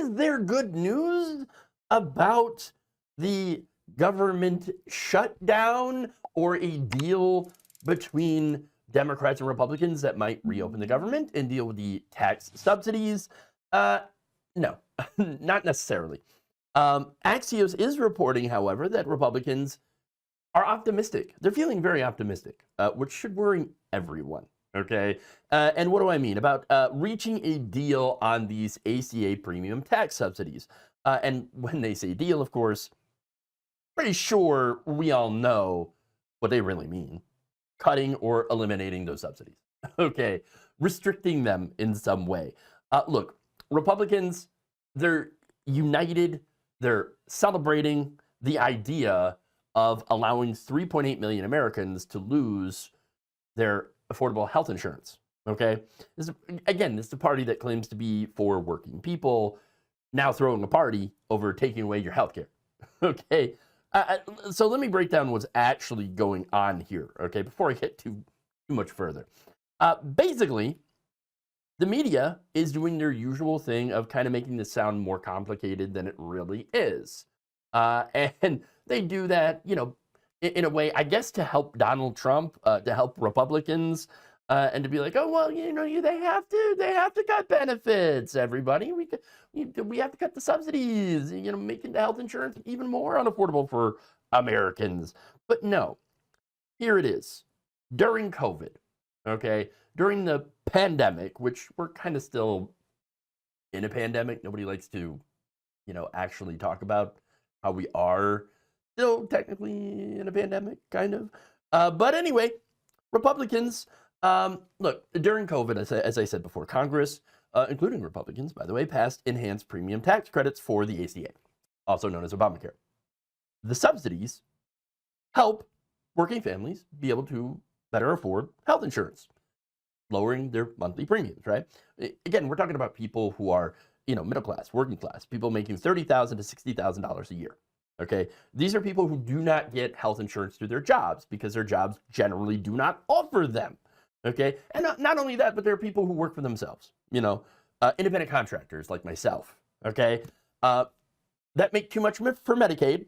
is there good news about the government shutdown or a deal between Democrats and Republicans that might reopen the government and deal with the tax subsidies? No, not necessarily. Axios is reporting, however, that Republicans are optimistic. They're feeling very optimistic, which should worry everyone. Okay. And what do I mean? About reaching a deal on these ACA premium tax subsidies. And when they say deal, of course, pretty sure we all know what they really mean. Cutting or eliminating those subsidies. Okay. Restricting them in some way. Look, Republicans, they're united. They're celebrating the idea of allowing 3.8 million Americans to lose their affordable health insurance. Okay. This is the party that claims to be for working people now throwing a party over taking away your health care. Okay. So let me break down what's actually going on here. Okay. Before I get too much further. Basically, the media is doing their usual thing of kind of making this sound more complicated than it really is. And they do that, in a way, I guess, to help Donald Trump, to help Republicans, and to be like, oh, well, they have to cut benefits, everybody. We have to cut the subsidies, making the health insurance even more unaffordable for Americans. But no, here it is. During COVID, okay, during the pandemic, which we're kind of still in a pandemic. Nobody likes to, actually talk about how we are still technically in a pandemic, kind of. But anyway, Republicans, look, during COVID, as I said before, Congress, including Republicans, by the way, passed enhanced premium tax credits for the ACA, also known as Obamacare. The subsidies help working families be able to better afford health insurance, lowering their monthly premiums, right? Again, we're talking about people who are, middle class, working class, people making $30,000 to $60,000 a year. Okay, these are people who do not get health insurance through their jobs because their jobs generally do not offer them. Okay, and not only that, but there are people who work for themselves. Independent contractors like myself. Okay, that make too much for Medicaid,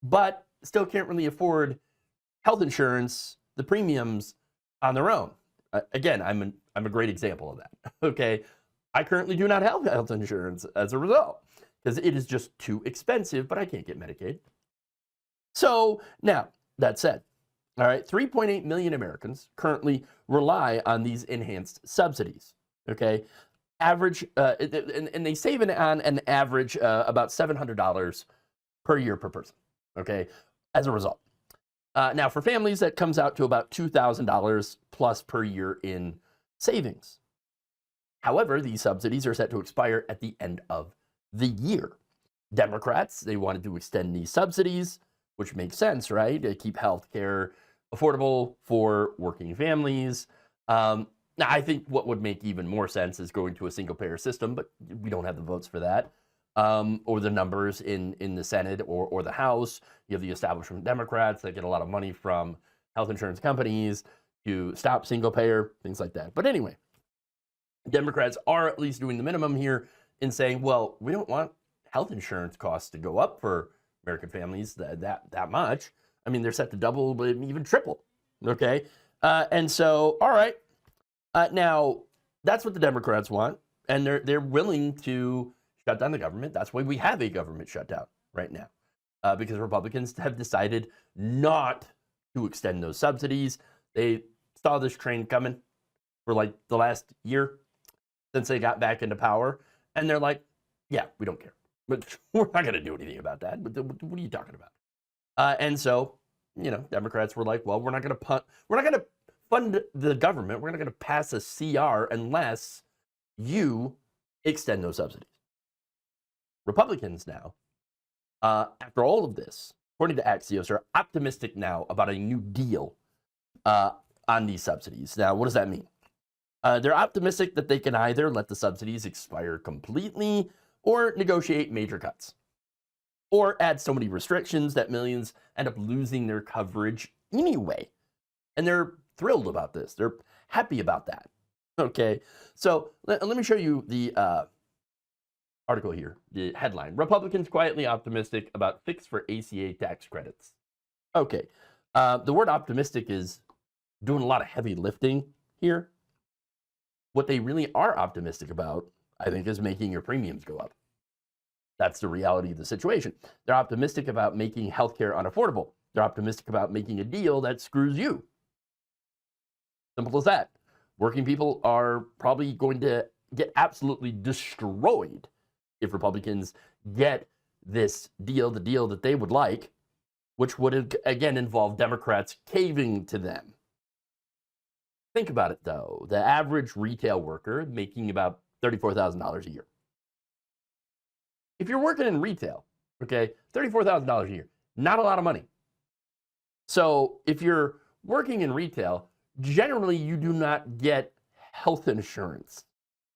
but still can't really afford health insurance, the premiums on their own. Again, I'm a great example of that. Okay, I currently do not have health insurance as a result because it is just too expensive, but I can't get Medicaid. So now, that said, all right, 3.8 million Americans currently rely on these enhanced subsidies. Okay, average, and they save on an average about $700 per year per person. Okay, as a result. Now, for families, that comes out to about $2,000 plus per year in savings. However, these subsidies are set to expire at the end of the year. Democrats, they wanted to extend these subsidies, which makes sense, right? To keep health care affordable for working families. Now, I think what would make even more sense is going to a single-payer system, but we don't have the votes for that. Or the numbers in the Senate or the House. You have the establishment Democrats that get a lot of money from health insurance companies to stop single payer, things like that. But anyway, Democrats are at least doing the minimum here in saying, well, we don't want health insurance costs to go up for American families that much. I mean, they're set to double, but even triple. Okay, and so, all right, now that's what the Democrats want, and they're willing to shut down the government. That's why we have a government shutdown right now, because Republicans have decided not to extend those subsidies. They saw this train coming for like the last year since they got back into power, and they're like, yeah, we don't care. But we're not going to do anything about that. But what are you talking about? And so, Democrats were like, well, we're not going to fund the government. We're not going to pass a CR unless you extend those subsidies. Republicans now, after all of this, according to Axios, are optimistic now about a new deal on these subsidies. Now, what does that mean? They're optimistic that they can either let the subsidies expire completely or negotiate major cuts, or add so many restrictions that millions end up losing their coverage anyway. And they're thrilled about this. They're happy about that. Okay, so let me show you the article here, the headline, Republicans quietly optimistic about fix for ACA tax credits. Okay, the word optimistic is doing a lot of heavy lifting here. What they really are optimistic about, I think, is making your premiums go up. That's the reality of the situation. They're optimistic about making healthcare unaffordable. They're optimistic about making a deal that screws you. Simple as that. Working people are probably going to get absolutely destroyed if Republicans get this deal, the deal that they would like, which would, again, involve Democrats caving to them. Think about it, though. The average retail worker making about $34,000 a year. If you're working in retail, okay, $34,000 a year, not a lot of money. So if you're working in retail, generally you do not get health insurance,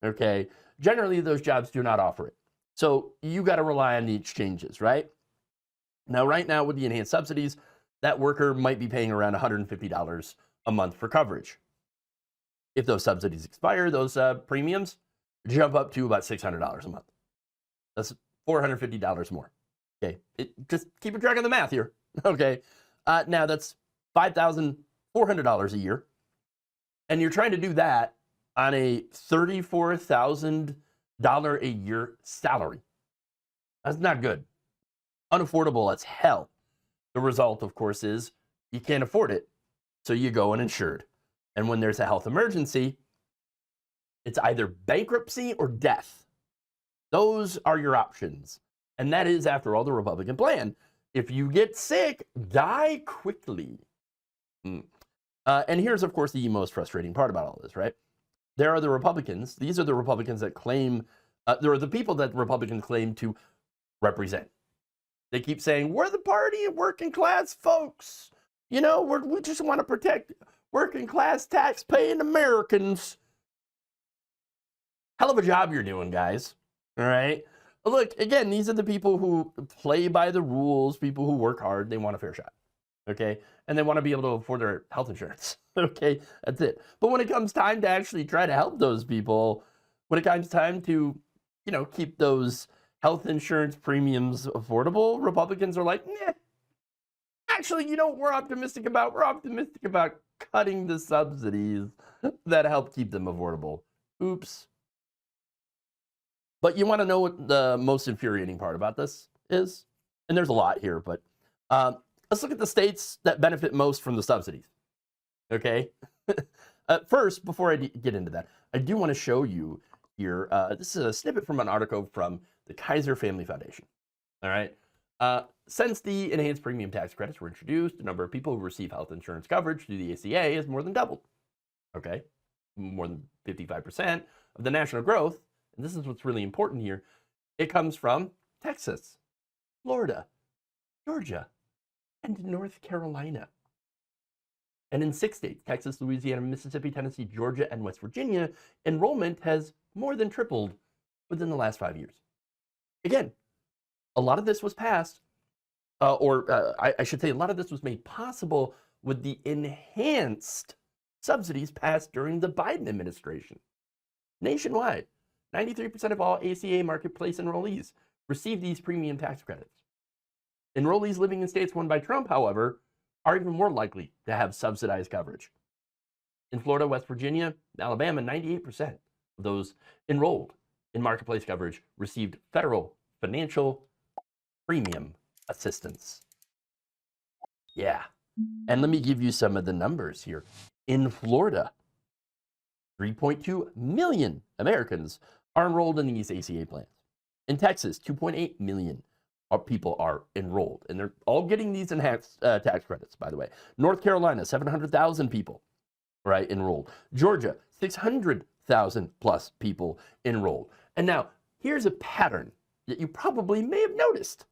okay? Generally those jobs do not offer it. So you got to rely on the exchanges, right? Now, right now with the enhanced subsidies, that worker might be paying around $150 a month for coverage. If those subsidies expire, those premiums jump up to about $600 a month. That's $450 more. Okay, just keep track of the math here. Okay, now that's $5,400 a year, and you're trying to do that on a $34,000 a year salary. That's not good. Unaffordable as hell. The result, of course, is you can't afford it, so you go uninsured. And when there's a health emergency, it's either bankruptcy or death. Those are your options. And that is, after all, the Republican plan. If you get sick, die quickly. And here's, of course, the most frustrating part about all this, right? There are the Republicans. These are the Republicans that claim, there are the people that Republicans claim to represent. They keep saying, we're the party of working class folks. You know, we just want to protect working class tax-paying Americans. Hell of a job you're doing, guys. All right? Look, again, these are the people who play by the rules, people who work hard. They want a fair shot. Okay? And they want to be able to afford their health insurance. Okay? That's it. But when it comes time to actually try to help those people, when it comes time to, you know, keep those health insurance premiums affordable, Republicans are like, nah. Actually, you know what we're optimistic about? We're optimistic about cutting the subsidies that help keep them affordable. Oops. But you want to know what the most infuriating part about this is? And there's a lot here, but let's look at the states that benefit most from the subsidies. Okay? First, before I get into that, I do want to show you here, this is a snippet from an article from the Kaiser Family Foundation. All right? Since the enhanced premium tax credits were introduced, the number of people who receive health insurance coverage through the ACA has more than doubled. Okay? More than 55% of the national growth, and this is what's really important here, it comes from Texas, Florida, Georgia, and North Carolina. And in 6 states, Texas, Louisiana, Mississippi, Tennessee, Georgia, and West Virginia, enrollment has more than tripled within the last 5 years. Again, a lot of this was passed, I should say a lot of this was made possible with the enhanced subsidies passed during the Biden administration. Nationwide, 93% of all ACA marketplace enrollees receive these premium tax credits. Enrollees living in states won by Trump, however, are even more likely to have subsidized coverage. In Florida, West Virginia, and Alabama, 98% of those enrolled in marketplace coverage received federal financial premium assistance. Yeah. And let me give you some of the numbers here. In Florida, 3.2 million Americans are enrolled in these ACA plans. In Texas, 2.8 million people are enrolled, and they're all getting these enhanced tax credits, by the way. North Carolina, 700,000 people, right, enrolled. Georgia, 600,000 plus people enrolled. And now, here's a pattern that you probably may have noticed.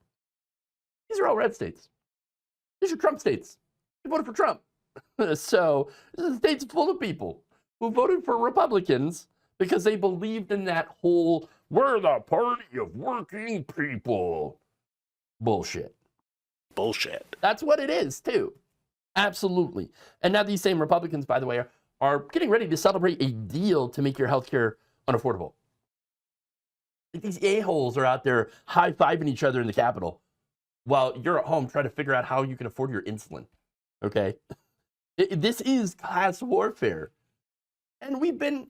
These are all red states. These are Trump states. They voted for Trump. So this is a state full of people who voted for Republicans because they believed in that whole, we're the party of working people. Bullshit. Bullshit. That's what it is, too. Absolutely. And now these same Republicans, by the way, are getting ready to celebrate a deal to make your health care unaffordable. These a-holes are out there high-fiving each other in the Capitol while you're at home trying to figure out how you can afford your insulin, okay? This is class warfare. And we've been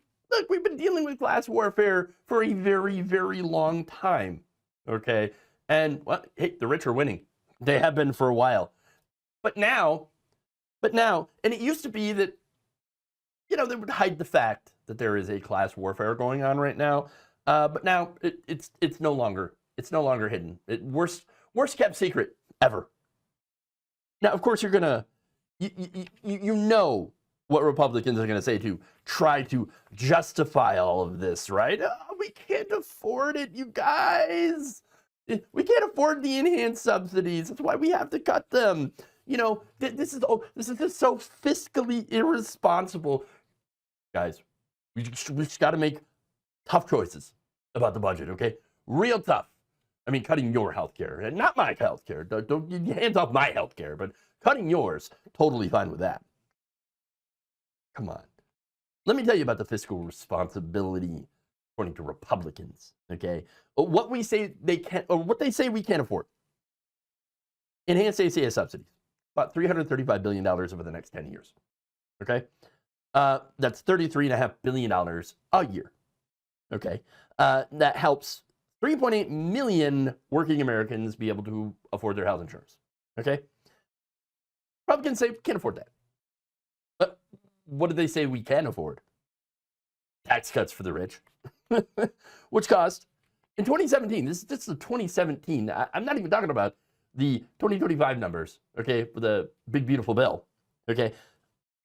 dealing with class warfare for a very, very long time, okay? And, well, hey, the rich are winning. They have been for a while. But now, and it used to be that, they would hide the fact that there is a class warfare going on right now. But now it's no longer hidden. Worst kept secret ever. Now, of course, you're gonna you know what Republicans are gonna say to try to justify all of this, right? Oh, we can't afford it, you guys. We can't afford the enhanced subsidies. That's why we have to cut them. This is just so fiscally irresponsible. Guys, we just got to make tough choices about the budget, okay? Real tough. I mean, cutting your health care, and not my health care. Don't hands off my health care, but cutting yours, totally fine with that. Come on. Let me tell you about the fiscal responsibility according to Republicans, okay? What we say they can't, or what they say we can't afford. Enhanced ACA subsidies, about $335 billion over the next 10 years, okay? That's $33.5 billion a year, okay? That helps 3.8 million working Americans be able to afford their health insurance, okay? Republicans say we can't afford that. But what do they say we can afford? Tax cuts for the rich, which cost, in 2017, this is the 2017, I'm not even talking about the 2025 numbers, okay, for the big, beautiful bill, okay?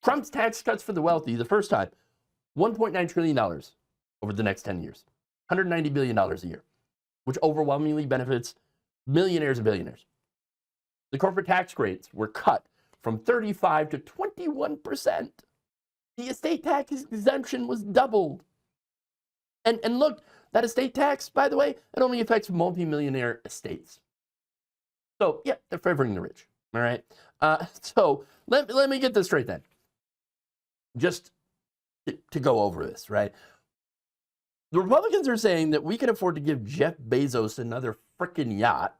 Trump's tax cuts for the wealthy, the first time, $1.9 trillion over the next 10 years, $190 billion a year, which overwhelmingly benefits millionaires and billionaires. The corporate tax rates were cut from 35 to 21%. The estate tax exemption was doubled. And look, that estate tax, by the way, it only affects multimillionaire estates. So, yeah, they're favoring the rich, all right? So let me get this straight then. Just to go over this, right? The Republicans are saying that we can afford to give Jeff Bezos another frickin' yacht,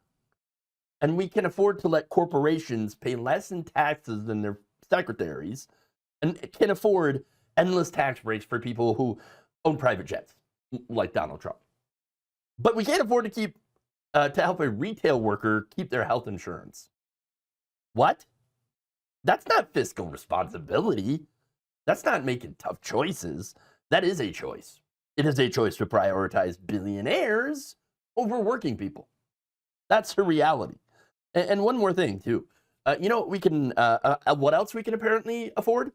and we can afford to let corporations pay less in taxes than their secretaries, and can afford endless tax breaks for people who own private jets, like Donald Trump. But we can't afford to keep to help a retail worker keep their health insurance. What? That's not fiscal responsibility. That's not making tough choices. That is a choice. It is a choice to prioritize billionaires over working people. That's a reality. And one more thing, too. We can, what else we can apparently afford?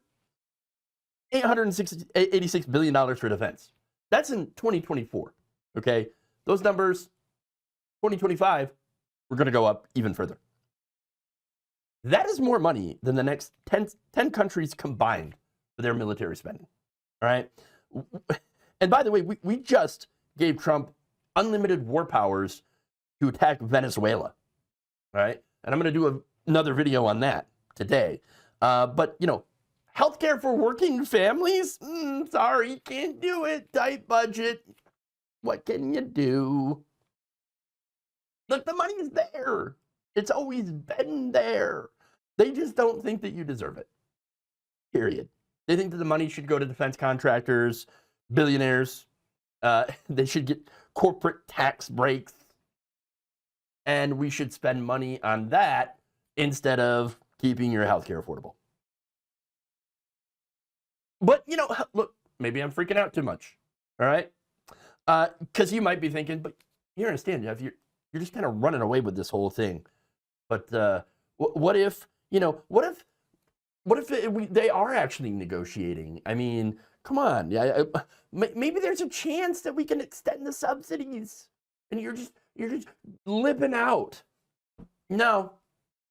$886 billion for defense. That's in 2024, okay? Those numbers, 2025, we're going to go up even further. That is more money than the next 10 countries combined for their military spending, all right? And by the way, we just gave Trump unlimited war powers to attack Venezuela, all right? And I'm going to do another video on that today. But, healthcare for working families? Sorry, can't do it. Tight budget. What can you do? Look, the money is there. It's always been there. They just don't think that you deserve it. Period. They think that the money should go to defense contractors, billionaires. They should get corporate tax breaks. And we should spend money on that instead of keeping your healthcare affordable. But, look, maybe I'm freaking out too much, all right? Because you might be thinking, but you understand, Jeff, you're just kind of running away with this whole thing. But what if they are actually negotiating? I mean, come on. Yeah, maybe there's a chance that we can extend the subsidies, and you're just lipping out. No,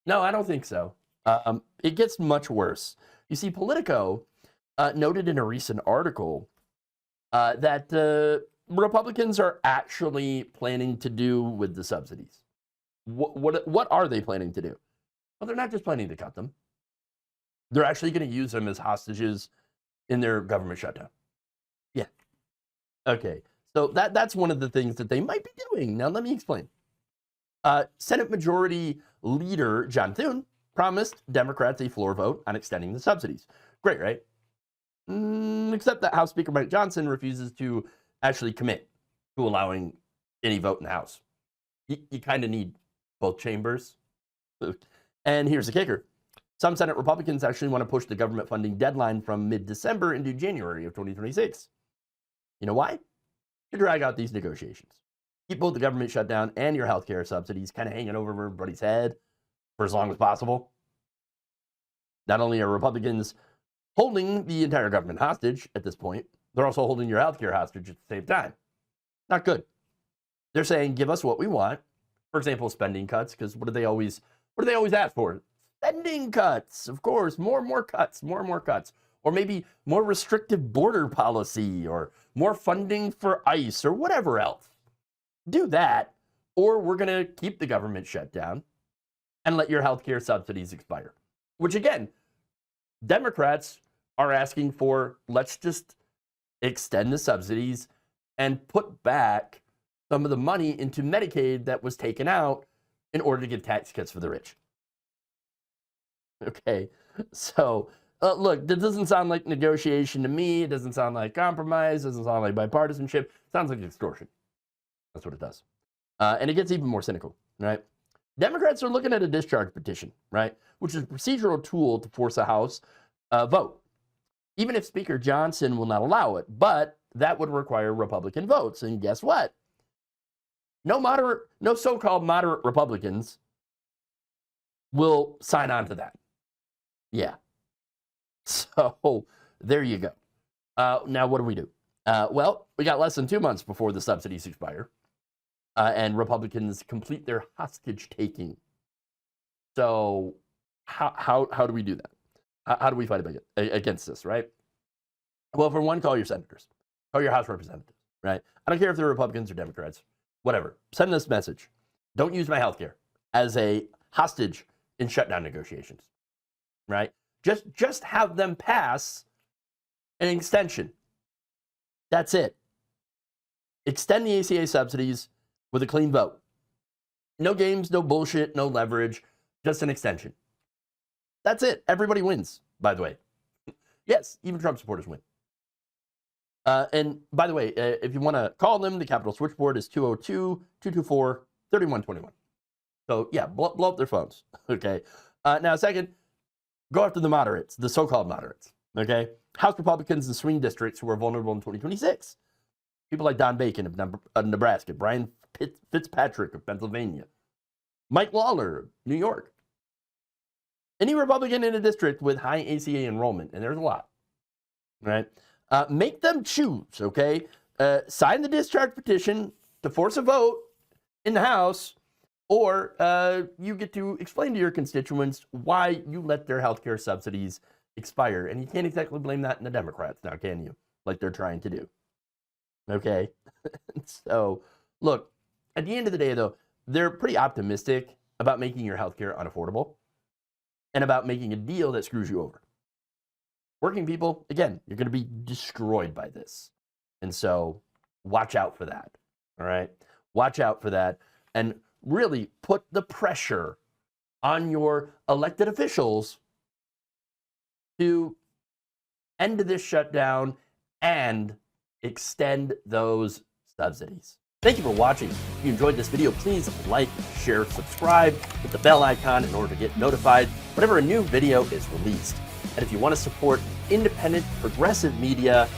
I don't think so. It gets much worse. You see, Politico noted in a recent article that Republicans are actually planning to do with the subsidies. What are they planning to do? Well, they're not just planning to cut them. They're actually going to use them as hostages in their government shutdown. Yeah. Okay. So that's one of the things that they might be doing. Now, let me explain. Senate Majority Leader John Thune promised Democrats a floor vote on extending the subsidies. Great, right? Except that House Speaker Mike Johnson refuses to actually commit to allowing any vote in the House. You kind of need both chambers. And here's the kicker. Some Senate Republicans actually want to push the government funding deadline from mid-December into January of 2026. You know why? To drag out these negotiations. Keep both the government shutdown and your healthcare subsidies kind of hanging over everybody's head for as long as possible. Not only are Republicans holding the entire government hostage at this point, they're also holding your healthcare hostage at the same time. Not good. They're saying, give us what we want. For example, spending cuts, because what do they always ask for? Spending cuts, of course, more and more cuts. Or maybe more restrictive border policy, or more funding for ICE, or whatever else. Do that, or we're going to keep the government shut down and let your healthcare subsidies expire. Which, again, Democrats are asking for, let's just extend the subsidies and put back some of the money into Medicaid that was taken out in order to give tax cuts for the rich. Okay, so look, that doesn't sound like negotiation to me. It doesn't sound like compromise. It doesn't sound like bipartisanship. It sounds like extortion. That's what it does. And it gets even more cynical, right? Democrats are looking at a discharge petition, right? Which is a procedural tool to force a House vote. Even if Speaker Johnson will not allow it, but that would require Republican votes. And guess what? No so-called moderate Republicans will sign on to that. Yeah. So there you go. Now, what do we do? Well, we got less than 2 months before the subsidies expire, and Republicans complete their hostage taking. So how do we do that? How do we fight against this, right? Well, for one, call your senators. Call your House representatives, right? I don't care if they're Republicans or Democrats, whatever. Send this message. Don't use my health care as a hostage in shutdown negotiations, right? Just have them pass an extension. That's it. Extend the ACA subsidies with a clean vote. No games, no bullshit, no leverage, just an extension. That's it. Everybody wins, by the way. Yes, even Trump supporters win. And by the way, if you want to call them, the Capitol switchboard is 202-224-3121. So yeah, blow up their phones, okay? Now, second, go after the moderates, the so-called moderates, okay? House Republicans in swing districts who are vulnerable in 2026. People like Don Bacon of Nebraska, Brian Fitzpatrick of Pennsylvania, Mike Lawler of New York. Any Republican in a district with high ACA enrollment, and there's a lot, right? Make them choose, okay? Sign the discharge petition to force a vote in the House, or you get to explain to your constituents why you let their healthcare subsidies expire. And you can't exactly blame that on the Democrats now, can you? Like they're trying to do. Okay? So, look, at the end of the day, though, they're pretty optimistic about making your healthcare unaffordable and about making a deal that screws you over. Working people, again, you're going to be destroyed by this. And so watch out for that. All right? Watch out for that. And really put the pressure on your elected officials to end this shutdown and extend those subsidies. Thank you for watching. If you enjoyed this video, please like, share, subscribe, hit the bell icon in order to get notified whenever a new video is released. And if you want to support independent, progressive media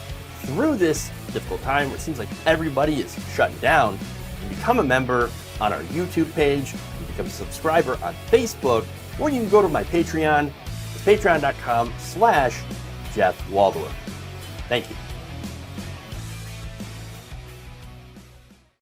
through this difficult time where it seems like everybody is shutting down, you can become a member on our YouTube page, you can become a subscriber on Facebook, or you can go to my Patreon. It's patreon.com/Jeff Waldorf. Thank you.